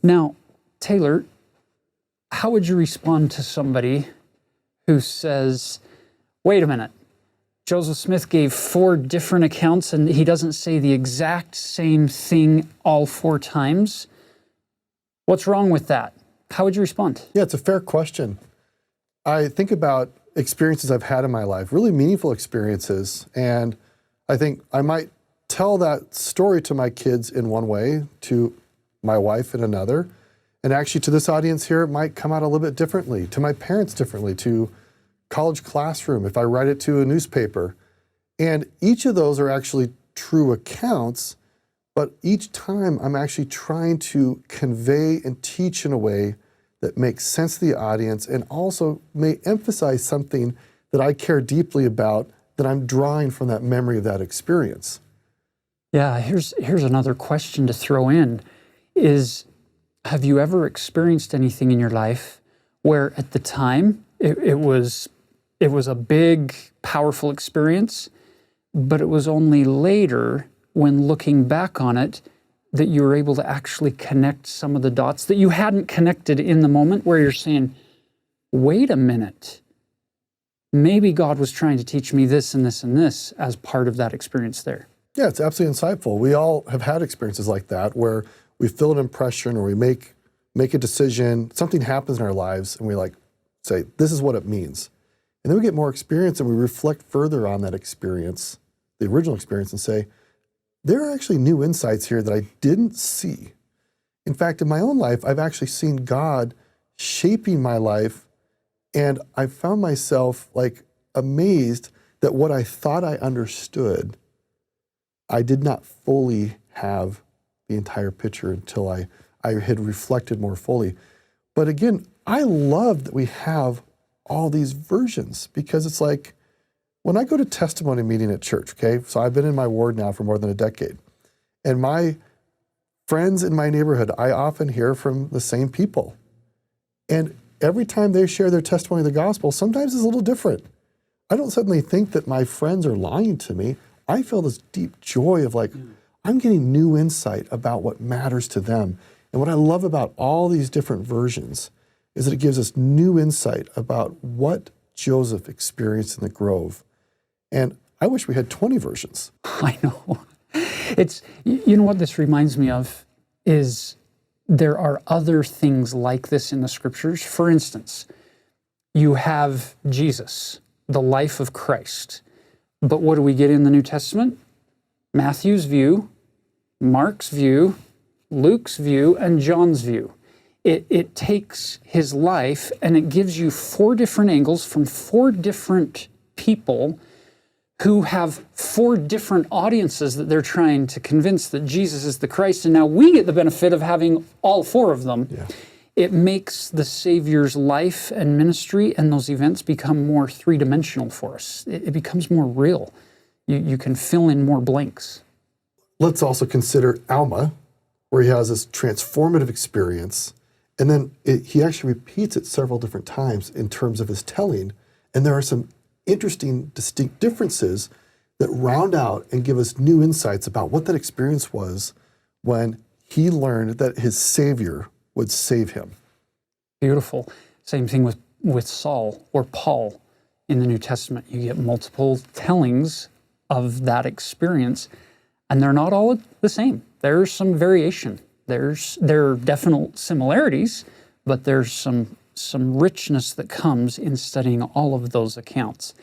Now, Taylor, how would you respond to somebody who says, wait a minute, Joseph Smith gave 4 different accounts and he doesn't say the exact same thing all 4 times? What's wrong with that? How would you respond? Yeah, it's a fair question. I think about experiences I've had in my life, really meaningful experiences, and I think I might tell that story to my kids in one way, to my wife in another, and actually to this audience here, it might come out a little bit differently, to my parents differently, to college classroom, if I write it to a newspaper. And each of those are actually true accounts, but each time I'm actually trying to convey and teach in a way that makes sense to the audience and also may emphasize something that I care deeply about that I'm drawing from that memory of that experience. Yeah, here's another question to throw in is, have you ever experienced anything in your life where at the time it was a big, powerful experience, but it was only later when looking back on it that you were able to actually connect some of the dots that you hadn't connected in the moment, where you're saying, wait a minute, maybe God was trying to teach me this and this and this as part of that experience there? Yeah, it's absolutely insightful. We all have had experiences like that where we feel an impression or we make a decision, something happens in our lives, and we say, this is what it means. And then we get more experience and we reflect further on that experience, the original experience, and say, there are actually new insights here that I didn't see. In fact, in my own life, I've actually seen God shaping my life, and I found myself amazed that what I thought I understood, I did not fully have the entire picture until I had reflected more fully. But again, I love that we have all these versions, because it's like, when I go to testimony meeting at church, okay, so I've been in my ward now for more than a decade, and my friends in my neighborhood, I often hear from the same people. And every time they share their testimony of the gospel, sometimes it's a little different. I don't suddenly think that my friends are lying to me. I feel this deep joy of I'm getting new insight about what matters to them. And what I love about all these different versions is that it gives us new insight about what Joseph experienced in the grove. And I wish we had 20 versions. I know. You know what this reminds me of is there are other things like this in the scriptures. For instance, you have Jesus, the life of Christ. But what do we get in the New Testament? Matthew's view, Mark's view, Luke's view, and John's view. It takes his life and it gives you 4 different angles from 4 different people who have 4 different audiences that they're trying to convince that Jesus is the Christ, and now we get the benefit of having all 4 of them. Yeah. It makes the Savior's life and ministry and those events become more 3-dimensional for us. It becomes more real. You can fill in more blanks. Let's also consider Alma, where he has this transformative experience, and then he actually repeats it several different times in terms of his telling, and there are some interesting, distinct differences that round out and give us new insights about what that experience was when he learned that his Savior would save him. Beautiful. Same thing with Saul or Paul in the New Testament. You get multiple tellings of that experience, and they're not all the same. There's some variation. There are definite similarities, but there's some richness that comes in studying all of those accounts.